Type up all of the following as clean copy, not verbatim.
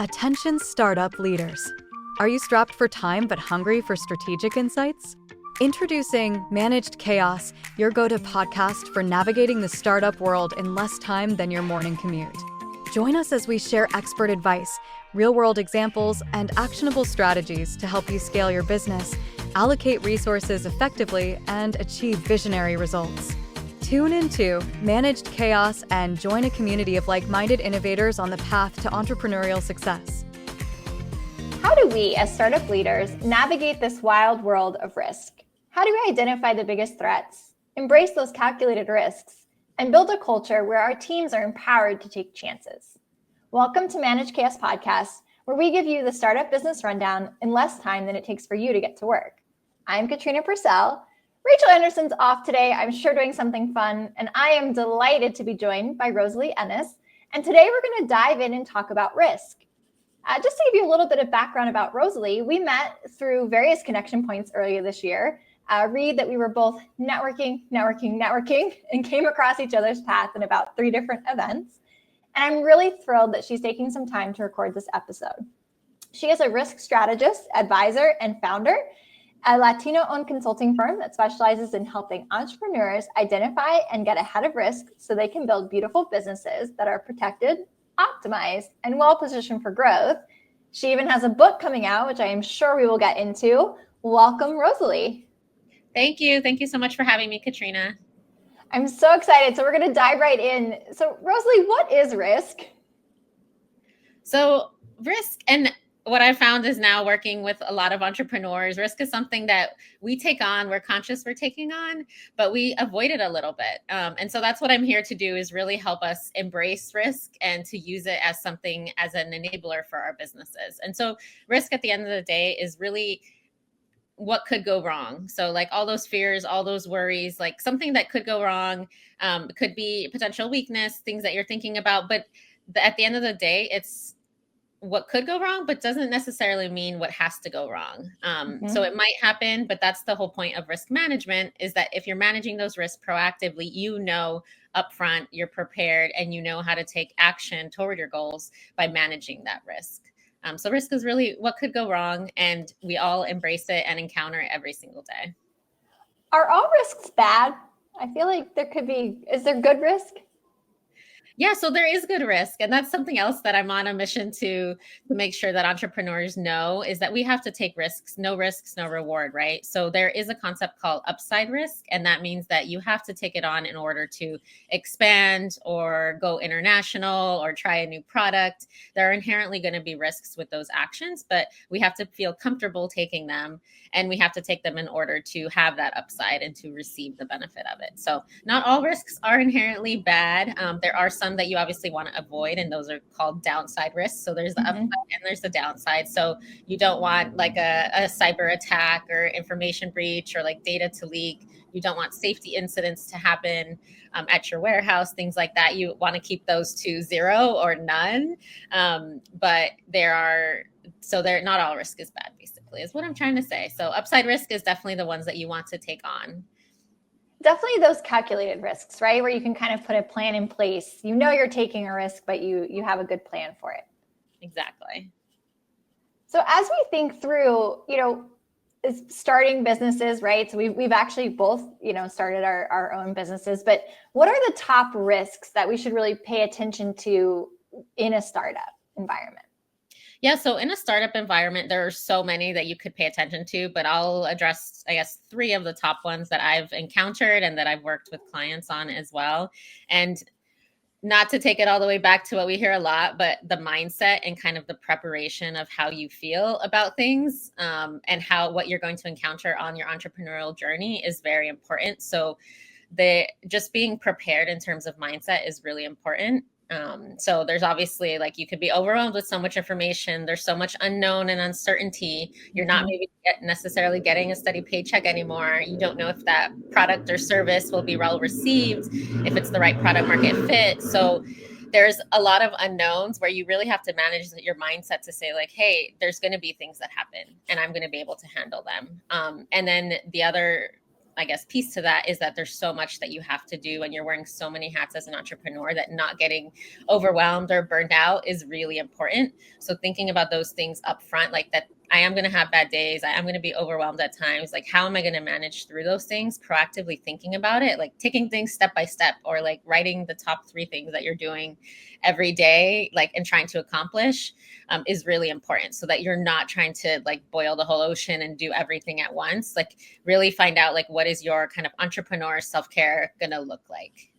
Attention startup leaders. Are you strapped for time but hungry for strategic insights? Introducing Managed Chaos, your go-to podcast for navigating the startup world in less time than your morning commute. Join us as we share expert advice, real-world examples, and actionable strategies to help you scale your business, allocate resources effectively, and achieve visionary results. Tune into Managed Chaos and join a community of like-minded innovators on the path to entrepreneurial success. How do we, as startup leaders, navigate this wild world of risk? How do we identify the biggest threats, embrace those calculated risks, and build a culture where our teams are empowered to take chances? Welcome to Managed Chaos Podcast, where we give you the startup business rundown in less time than it takes for you to get to work. I'm Katrina Purcell. Rachel Anderson's off today, I'm sure doing something fun, and I am delighted to be joined by Rosalie Ennis. And today we're going to dive in and talk about risk. Just to give you a little bit of background about Rosalie, we met through various connection points earlier this year. Read that we were both networking, and came across each other's path in about 3 different events. And I'm really thrilled that she's taking some time to record this episode. She is a risk strategist, advisor, and founder, a Latino-owned consulting firm that specializes in helping entrepreneurs identify and get ahead of risk so they can build beautiful businesses that are protected, optimized, and well-positioned for growth. She even has a book coming out, which I am sure we will get into. Welcome, Rosalie. Thank you. Thank you so much for having me, Katrina. I'm so excited. So we're going to dive right in. So Rosalie, what is risk? So risk, and what I found is now working with a lot of entrepreneurs, risk is something that we take on, we're conscious we're taking on, but we avoid it a little bit. And so that's what I'm here to do, is really help us embrace risk and to use it as something, as an enabler for our businesses. And so risk at the end of the day is really what could go wrong. So like all those fears, all those worries, like something that could go wrong, could be potential weakness, things that you're thinking about. But at the end of the day, it's what could go wrong, but doesn't necessarily mean what has to go wrong. So it might happen, but that's the whole point of risk management, is that if you're managing those risks proactively, you know upfront, you're prepared, and you know how to take action toward your goals by managing that risk. So risk is really what could go wrong, and we all embrace it and encounter it every single day. Are all risks bad? I feel like is there good risk? Yeah, so there is good risk. And that's something else that I'm on a mission to make sure that entrepreneurs know, is that we have to take risks. No risks, no reward, right? So there is a concept called upside risk. And that means that you have to take it on in order to expand or go international or try a new product. There are inherently going to be risks with those actions, but we have to feel comfortable taking them. And we have to take them in order to have that upside and to receive the benefit of it. So not all risks are inherently bad. There are some that you obviously want to avoid, and those are called downside risks. So there's the upside and there's the downside. So you don't want like a cyber attack or information breach or like data to leak. You don't want safety incidents to happen at your warehouse, things like that. You want to keep those to 0 or none. But not all risk is bad, basically, is what I'm trying to say. So upside risk is definitely the ones that you want to take on. Definitely those calculated risks, right? Where you can kind of put a plan in place. You know you're taking a risk, but you have a good plan for it. Exactly. So as we think through, starting businesses, right? So we've actually both, started our own businesses, but what are the top risks that we should really pay attention to in a startup environment? Yeah, so in a startup environment, there are so many that you could pay attention to, but I'll address, 3 of the top ones that I've encountered and that I've worked with clients on as well. And not to take it all the way back to what we hear a lot, but the mindset and kind of the preparation of how you feel about things, and what you're going to encounter on your entrepreneurial journey is very important. So just being prepared in terms of mindset is really important. So there's obviously, like, you could be overwhelmed with so much information. There's so much unknown and uncertainty. You're not maybe necessarily getting a steady paycheck anymore. You don't know if that product or service will be well received, if it's the right product market fit. So there's a lot of unknowns where you really have to manage your mindset to say, like, hey, there's going to be things that happen and I'm going to be able to handle them. And then the other I guess, piece to that is that there's so much that you have to do and you're wearing so many hats as an entrepreneur that not getting overwhelmed or burned out is really important. So thinking about those things up front, like that I am going to have bad days, I am going to be overwhelmed at times, like how am I going to manage through those things, proactively thinking about it, like taking things step by step, or like writing the top 3 things that you're doing every day, like, and trying to accomplish is really important, so that you're not trying to like boil the whole ocean and do everything at once. Like really find out like what is your kind of entrepreneur self-care going to look like.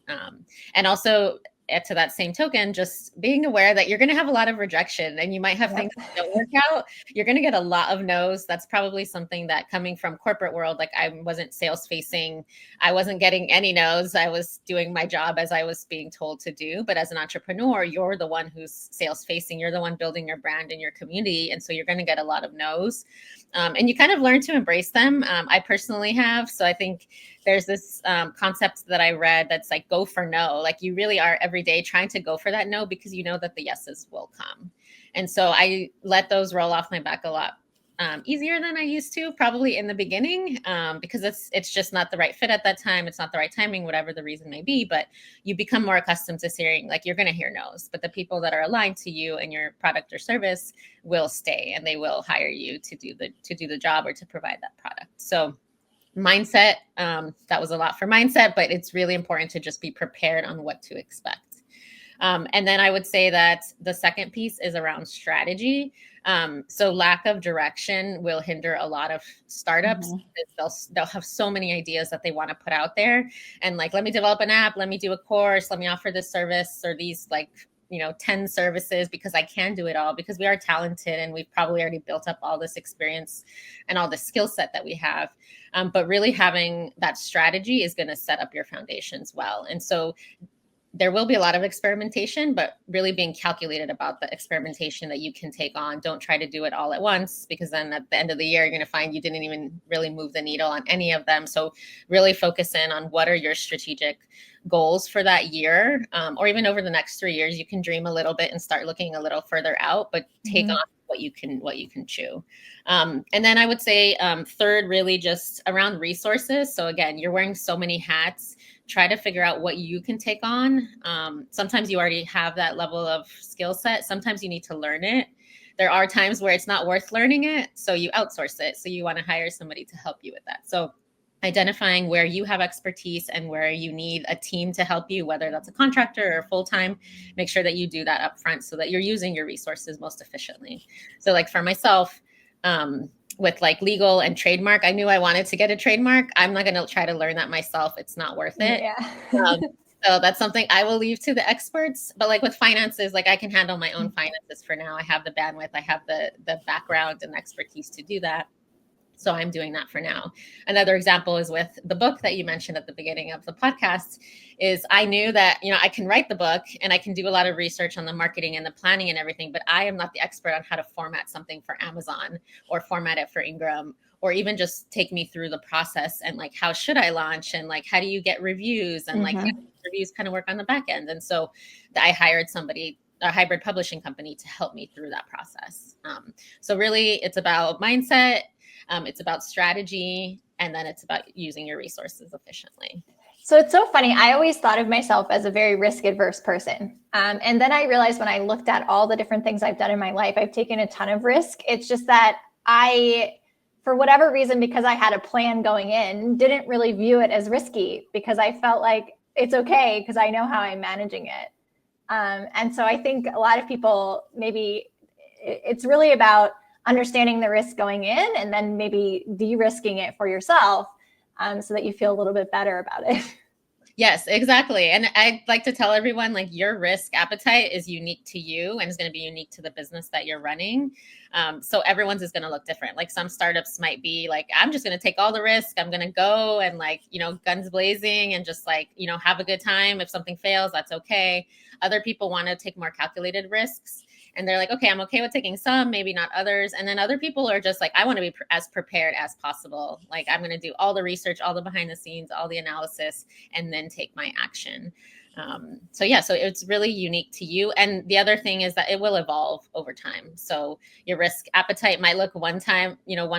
And also to that same token, just being aware that you're going to have a lot of rejection and you might have things that don't work out. You're going to get a lot of no's. That's probably something that, coming from corporate world, like I wasn't sales facing, I wasn't getting any no's. I was doing my job as I was being told to do. But as an entrepreneur, you're the one who's sales facing. You're the one building your brand and your community. And so you're going to get a lot of no's. And you kind of learn to embrace them. I personally have. So I think there's this concept that I read that's like, go for no. Like you really are every day trying to go for that no, because you know that the yeses will come. And so I let those roll off my back a lot easier than I used to, probably in the beginning, because it's just not the right fit at that time. It's not the right timing, whatever the reason may be. But you become more accustomed to hearing, like, you're going to hear no's, but the people that are aligned to you and your product or service will stay, and they will hire you to do the job or to provide that product. So mindset, that was a lot for mindset, but it's really important to just be prepared on what to expect. And then I would say that the second piece is around strategy. So lack of direction will hinder a lot of startups. They'll have so many ideas that they want to put out there, and like, let me develop an app, let me do a course, let me offer this service or these 10 services, because I can do it all, because we are talented and we've probably already built up all this experience and all the skill set that we have. But really having that strategy is going to set up your foundations well. And so there will be a lot of experimentation, but really being calculated about the experimentation that you can take on. Don't try to do it all at once, because then at the end of the year, you're going to find you didn't even really move the needle on any of them. So really focus in on what are your strategic goals for that year, or even over the next 3 years. You can dream a little bit and start looking a little further out, but take on what you can chew. And then I would say third, really just around resources. So again, you're wearing so many hats. Try to figure out what you can take on. Sometimes you already have that level of skill set. Sometimes you need to learn it. There are times where it's not worth learning it, so you outsource it. So you want to hire somebody to help you with that. So identifying where you have expertise and where you need a team to help you, whether that's a contractor or full-time, make sure that you do that upfront so that you're using your resources most efficiently. So like for myself, with like legal and trademark, I knew I wanted to get a trademark. I'm not going to try to learn that myself. It's not worth it. Yeah. So that's something I will leave to the experts. But like with finances, like I can handle my own finances for now. I have the bandwidth, I have the background and expertise to do that. So I'm doing that for now. Another example is with the book that you mentioned at the beginning of the podcast. Is I knew that, I can write the book and I can do a lot of research on the marketing and the planning and everything, but I am not the expert on how to format something for Amazon or format it for Ingram, or even just take me through the process and like, how should I launch? And like, how do you get reviews? And like, how do reviews kind of work on the back end? And so I hired somebody, a hybrid publishing company, to help me through that process. So really it's about mindset. It's about strategy, and then it's about using your resources efficiently. So it's so funny. I always thought of myself as a very risk-averse person. And then I realized when I looked at all the different things I've done in my life, I've taken a ton of risk. It's just that I, for whatever reason, because I had a plan going in, didn't really view it as risky, because I felt like it's okay because I know how I'm managing it. And so I think a lot of people, maybe it's really about understanding the risk going in and then maybe de-risking it for yourself, so that you feel a little bit better about it. Yes, exactly. And I'd like to tell everyone, like, your risk appetite is unique to you and is going to be unique to the business that you're running. So everyone's is going to look different. Like some startups might be like, I'm just going to take all the risk. I'm going to go and like, guns blazing and just like, have a good time. If something fails, that's okay. Other people want to take more calculated risks. And they're like, okay, I'm okay with taking some, maybe not others. And then other people are just like, I want to be as prepared as possible. Like I'm going to do all the research, all the behind the scenes, all the analysis, and then take my action. So it's really unique to you. And the other thing is that it will evolve over time. So your risk appetite might look one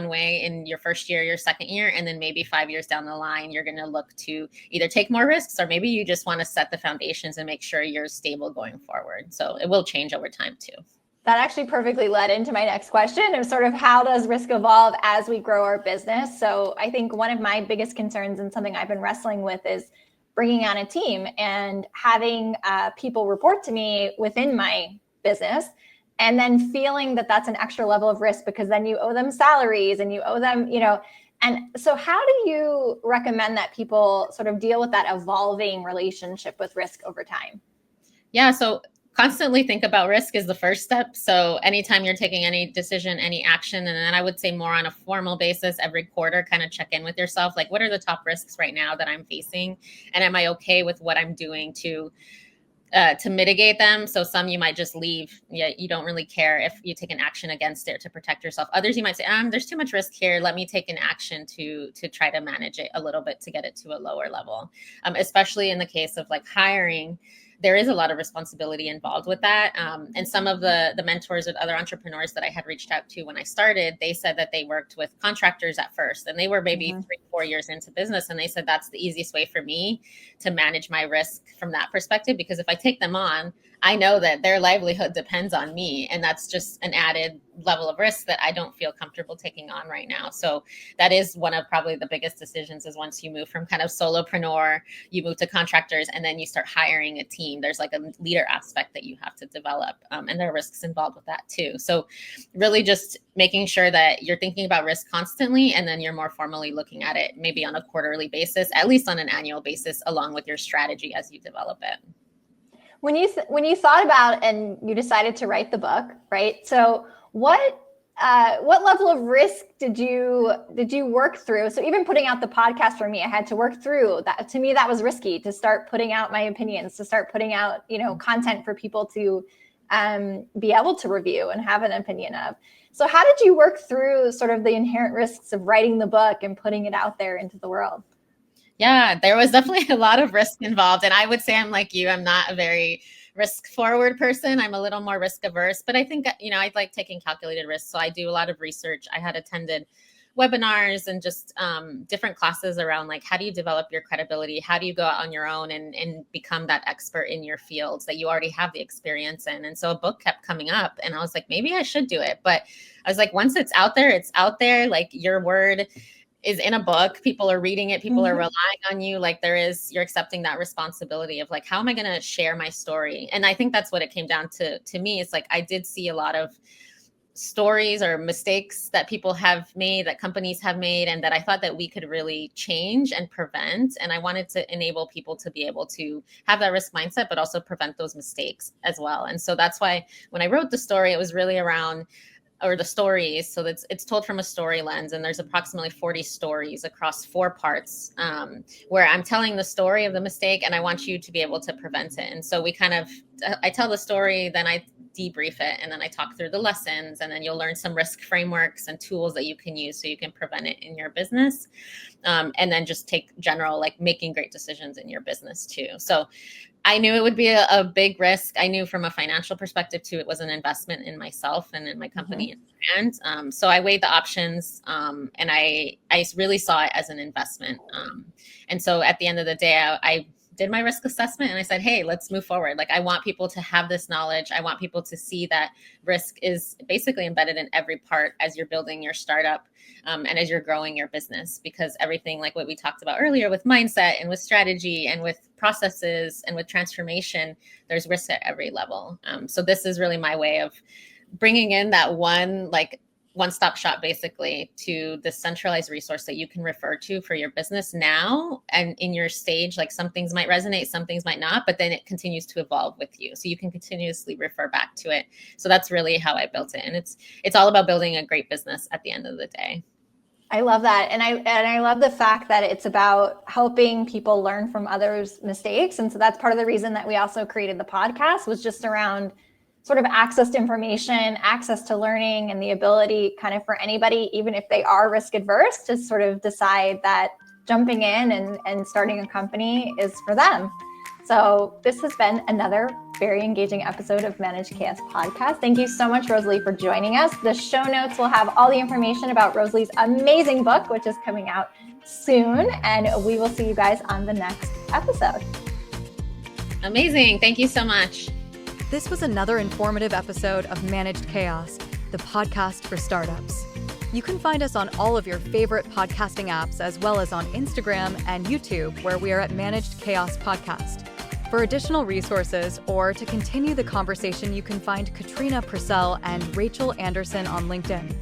way in your first year, your second year, and then maybe 5 years down the line, you're going to look to either take more risks, or maybe you just want to set the foundations and make sure you're stable going forward. So it will change over time too. That actually perfectly led into my next question of sort of how does risk evolve as we grow our business? So I think one of my biggest concerns and something I've been wrestling with is bringing on a team and having people report to me within my business, and then feeling that that's an extra level of risk because then you owe them salaries and you owe them, and so how do you recommend that people sort of deal with that evolving relationship with risk over time? Yeah, so constantly think about risk is the first step. So anytime you're taking any decision, any action, and then I would say more on a formal basis, every quarter, kind of check in with yourself. Like, what are the top risks right now that I'm facing? And am I okay with what I'm doing to mitigate them? So some you might just leave. Yeah, you don't really care if you take an action against it to protect yourself. Others you might say, there's too much risk here. Let me take an action to try to manage it a little bit to get it to a lower level. Especially in the case of like hiring, there is a lot of responsibility involved with that. And some of the mentors and other entrepreneurs that I had reached out to when I started, they said that they worked with contractors at first, and they were maybe 3-4 years into business. And they said, that's the easiest way for me to manage my risk from that perspective, because if I take them on, I know that their livelihood depends on me. And that's just an added level of risk that I don't feel comfortable taking on right now. So that is one of probably the biggest decisions, is once you move from kind of solopreneur, you move to contractors, and then you start hiring a team. There's like a leader aspect that you have to develop. And there are risks involved with that too. So really just making sure that you're thinking about risk constantly, and then you're more formally looking at it maybe on a quarterly basis, at least on an annual basis, along with your strategy as you develop it. When you thought about and you decided to write the book, right? So what level of risk did you work through? So even putting out the podcast for me, I had to work through that. To me, that was risky, to start putting out my opinions, to start putting out, content for people to be able to review and have an opinion of. So how did you work through sort of the inherent risks of writing the book and putting it out there into the world? Yeah, there was definitely a lot of risk involved. And I would say I'm like you. I'm not a very risk forward person. I'm a little more risk averse, but I think, I like taking calculated risks. So I do a lot of research. I had attended webinars and just different classes around like, how do you develop your credibility? How do you go out on your own and become that expert in your fields that you already have the experience in? And so a book kept coming up, and I was like, maybe I should do it. But I was like, once it's out there, it's out there. Like, your word is in a book, people are reading it, people are relying on you. Like, you're accepting that responsibility of like, how am I going to share my story? And I think that's what it came down to me. It's like, I did see a lot of stories or mistakes that people have made, that companies have made, and that I thought that we could really change and prevent. And I wanted to enable people to be able to have that risk mindset, but also prevent those mistakes as well. And so that's why when I wrote the story, it was really around, or the stories. So it's told from a story lens, and there's approximately 40 stories across 4 parts where I'm telling the story of the mistake, and I want you to be able to prevent it. And so I tell the story, then I debrief it, and then I talk through the lessons, and then you'll learn some risk frameworks and tools that you can use so you can prevent it in your business. And then just take general, like, making great decisions in your business too. So I knew it would be a big risk. I knew from a financial perspective too, it was an investment in myself and in my company and brand. So I weighed the options, and I really saw it as an investment. And so at the end of the day, I did my risk assessment, and I said, hey, let's move forward. Like, I want people to have this knowledge. I want people to see that risk is basically embedded in every part as you're building your startup and as you're growing your business, because everything, like what we talked about earlier with mindset and with strategy and with processes and with transformation, there's risk at every level. So this is really my way of bringing in that one-stop shop, basically, to the centralized resource that you can refer to for your business now and in your stage. Like, some things might resonate, some things might not, but then it continues to evolve with you. So you can continuously refer back to it. So that's really how I built it. And it's all about building a great business at the end of the day. I love that. And I love the fact that it's about helping people learn from others' mistakes. And so that's part of the reason that we also created the podcast, was just around sort of access to information, access to learning, and the ability kind of for anybody, even if they are risk adverse, to sort of decide that jumping in and starting a company is for them. So this has been another very engaging episode of Managed Chaos Podcast. Thank you so much, Rosalie, for joining us. The show notes will have all the information about Rosalie's amazing book, which is coming out soon. And we will see you guys on the next episode. Amazing. Thank you so much. This was another informative episode of Managed Chaos, the podcast for startups. You can find us on all of your favorite podcasting apps, as well as on Instagram and YouTube, where we are at Managed Chaos Podcast. For additional resources or to continue the conversation, you can find Katrina Purcell and Rachel Anderson on LinkedIn.